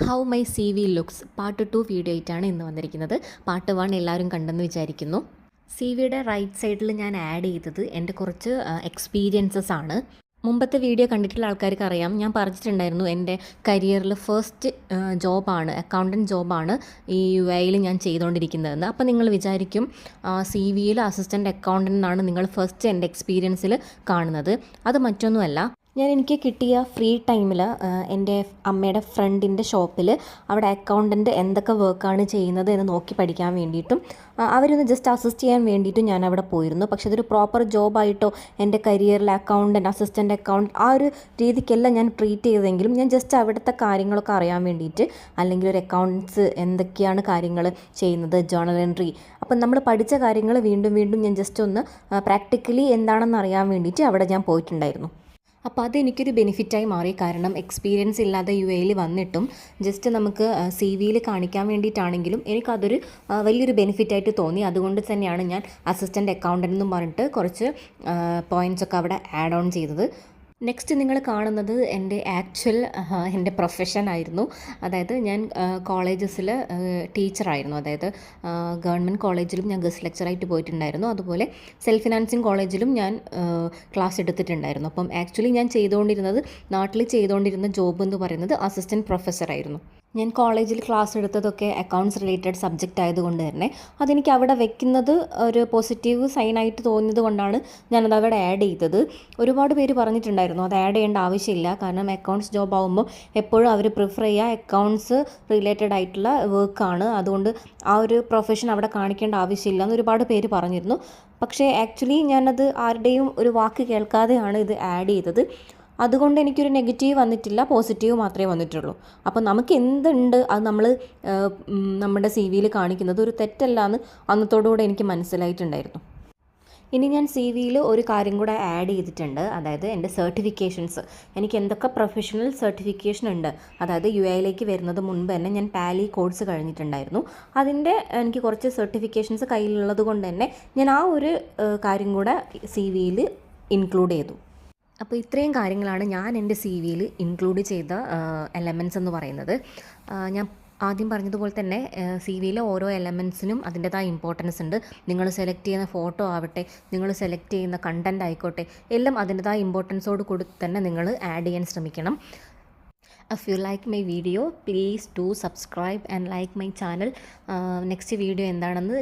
How my C V looks part 2 video ആയിട്ടാണ് ഇന്ന് വന്നിരിക്കുന്നത്. പാർട്ട് 1 എല്ലാവരും കണ്ടെന്ന് വിചാരിക്കുന്നു. സി വിയുടെ റൈറ്റ് സൈഡിൽ ഞാൻ ആഡ് ചെയ്തത് എൻ്റെ കുറച്ച് എക്സ്പീരിയൻസസ് ആണ്. മുമ്പത്തെ വീഡിയോ കണ്ടിട്ടുള്ള ആൾക്കാർക്ക് അറിയാം, ഞാൻ പറഞ്ഞിട്ടുണ്ടായിരുന്നു എൻ്റെ കരിയറിൽ ഫസ്റ്റ് ജോബാണ്, അക്കൗണ്ടൻറ്റ് ജോബാണ് ഈ UAE ഞാൻ ചെയ്തുകൊണ്ടിരിക്കുന്നതെന്ന്. അപ്പോൾ നിങ്ങൾ വിചാരിക്കും സി വിയിൽ അസിസ്റ്റൻറ്റ് അക്കൗണ്ടൻ്റ് എന്നാണ് നിങ്ങൾ ഫസ്റ്റ് എൻ്റെ എക്സ്പീരിയൻസിൽ കാണുന്നത്. അത് മറ്റൊന്നുമല്ല, എനിക്ക് കിട്ടിയ ഫ്രീ ടൈമിൽ എൻ്റെ അമ്മയുടെ ഫ്രണ്ടിൻ്റെ ഷോപ്പിൽ അവിടെ അക്കൗണ്ടൻറ്റ് എന്തൊക്കെ വർക്കാണ് ചെയ്യുന്നത് എന്ന് നോക്കി പഠിക്കാൻ വേണ്ടിയിട്ടും അവരൊന്ന് ജസ്റ്റ് അസിസ്റ്റ് ചെയ്യാൻ വേണ്ടിയിട്ടും ഞാൻ അവിടെ പോയിരുന്നു. പക്ഷേ അതൊരു പ്രോപ്പർ ജോബായിട്ടോ എൻ്റെ കരിയറിൽ അക്കൗണ്ടൻറ്റ്, അസിസ്റ്റൻറ്റ് അക്കൗണ്ട് ആ ഒരു രീതിക്കല്ല ഞാൻ ട്രീറ്റ് ചെയ്തതെങ്കിലും ഞാൻ ജസ്റ്റ് അവിടുത്തെ കാര്യങ്ങളൊക്കെ അറിയാൻ വേണ്ടിയിട്ട്, അല്ലെങ്കിൽ ഒരു അക്കൗണ്ട്സ് എന്തൊക്കെയാണ് കാര്യങ്ങൾ ചെയ്യുന്നത്, ജേർണൽ എൻട്രി, അപ്പം നമ്മൾ പഠിച്ച കാര്യങ്ങൾ വീണ്ടും വീണ്ടും ഞാൻ ജസ്റ്റ് ഒന്ന് പ്രാക്ടിക്കലി എന്താണെന്ന് അറിയാൻ വേണ്ടിയിട്ട് അവിടെ ഞാൻ പോയിട്ടുണ്ടായിരുന്നു. അപ്പോൾ അതെനിക്കൊരു ബെനിഫിറ്റായി മാറി. കാരണം എക്സ്പീരിയൻസ് ഇല്ലാതെ UAE വന്നിട്ടും ജസ്റ്റ് നമുക്ക് സി വിയിൽ കാണിക്കാൻ വേണ്ടിയിട്ടാണെങ്കിലും എനിക്കതൊരു വലിയൊരു ബെനിഫിറ്റായിട്ട് തോന്നി. അതുകൊണ്ട് തന്നെയാണ് ഞാൻ അസിസ്റ്റൻറ്റ് അക്കൗണ്ടൻ്റ് എന്നും പറഞ്ഞിട്ട് കുറച്ച് പോയിൻറ്റ്സൊക്കെ അവിടെ ആഡ് ഓൺ ചെയ്തത്. നെക്സ്റ്റ് നിങ്ങൾ കാണുന്നത് എൻ്റെ എൻ്റെ പ്രൊഫഷനായിരുന്നു. അതായത് ഞാൻ കോളേജസിൽ ടീച്ചറായിരുന്നു. അതായത് ഗവൺമെൻറ് കോളേജിലും ഞാൻ ഗസ്റ്റ് ലെക്ചറായിട്ട് പോയിട്ടുണ്ടായിരുന്നു. അതുപോലെ സെൽഫ് ഫിനാൻസിങ് കോളേജിലും ഞാൻ ക്ലാസ് എടുത്തിട്ടുണ്ടായിരുന്നു. അപ്പം ആക്ച്വലി ഞാൻ നാട്ടിൽ ചെയ്തുകൊണ്ടിരുന്ന ജോബ് എന്ന് പറയുന്നത് അസിസ്റ്റൻറ്റ് പ്രൊഫസറായിരുന്നു. ഞാൻ കോളേജിൽ ക്ലാസ് എടുത്തതൊക്കെ അക്കൗണ്ട്സ് റിലേറ്റഡ് സബ്ജക്റ്റ് ആയതുകൊണ്ട് തന്നെ അതെനിക്ക് അവിടെ വെക്കുന്നത് ഒരു പോസിറ്റീവ് സൈനായിട്ട് തോന്നിയത് കൊണ്ടാണ് ഞാനത് അവിടെ ആഡ് ചെയ്തത്. ഒരുപാട് പേര് പറഞ്ഞിട്ടുണ്ടായിരുന്നു അത് ആഡ് ചെയ്യേണ്ട ആവശ്യമില്ല, കാരണം അക്കൗണ്ട്സ് ജോബ് ആകുമ്പോൾ എപ്പോഴും അവർ പ്രിഫർ ചെയ്യുക അക്കൗണ്ട്സ് റിലേറ്റഡ് ആയിട്ടുള്ള വർക്കാണ്, അതുകൊണ്ട് ആ ഒരു പ്രൊഫഷൻ അവിടെ കാണിക്കേണ്ട ആവശ്യമില്ല എന്ന് ഒരുപാട് പേര് പറഞ്ഞിരുന്നു. പക്ഷേ ആക്ച്വലി ഞാനത് ആരുടെയും ഒരു വാക്ക് കേൾക്കാതെയാണ് ഇത് ആഡ് ചെയ്തത്. അതുകൊണ്ട് എനിക്കൊരു നെഗറ്റീവ് വന്നിട്ടില്ല, പോസിറ്റീവ് മാത്രമേ വന്നിട്ടുള്ളൂ. അപ്പോൾ നമുക്ക് എന്തുണ്ട് അത് നമ്മൾ നമ്മുടെ സി വിയിൽ കാണിക്കുന്നത് ഒരു തെറ്റല്ല എന്ന് അന്നത്തോടുകൂടെ എനിക്ക് മനസ്സിലായിട്ടുണ്ടായിരുന്നു. ഇനി ഞാൻ സി വിയിൽ ഒരു കാര്യം കൂടെ ആഡ് ചെയ്തിട്ടുണ്ട്. അതായത് എൻ്റെ സർട്ടിഫിക്കേഷൻസ്, എനിക്ക് എന്തൊക്കെ പ്രൊഫഷണൽ സർട്ടിഫിക്കേഷൻ ഉണ്ട്. അതായത് UAE വരുന്നത് മുൻപ് തന്നെ ഞാൻ ടാലി കോഴ്സ് കഴിഞ്ഞിട്ടുണ്ടായിരുന്നു. അതിൻ്റെ എനിക്ക് കുറച്ച് സർട്ടിഫിക്കേഷൻസ് കയ്യിലുള്ളത് കൊണ്ട് തന്നെ ഞാൻ ആ ഒരു കാര്യം കൂടെ സി വിയിൽ ഇൻക്ലൂഡ് ചെയ്തു. അപ്പോൾ ഇത്രയും കാര്യങ്ങളാണ് ഞാൻ എൻ്റെ സി വിയിൽ ഇൻക്ലൂഡ് ചെയ്ത എലമെൻറ്റ്സ് എന്ന് പറയുന്നത്. ഞാൻ ആദ്യം പറഞ്ഞതുപോലെ തന്നെ സി വിയിലെ ഓരോ എലമെൻറ്റ്സിനും അതിൻ്റെതായ ഇമ്പോർട്ടൻസ് ഉണ്ട്. നിങ്ങൾ സെലക്ട് ചെയ്യുന്ന ഫോട്ടോ ആവട്ടെ, നിങ്ങൾ സെലക്ട് ചെയ്യുന്ന കണ്ടൻറ് ആയിക്കോട്ടെ, എല്ലാം അതിൻ്റെതായ ഇമ്പോർട്ടൻസോട് കൂടി തന്നെ നിങ്ങൾ ആഡ് ചെയ്യാൻ ശ്രമിക്കണം. If you like my video, please do subscribe and like my channel. Next video എന്താണെന്ന്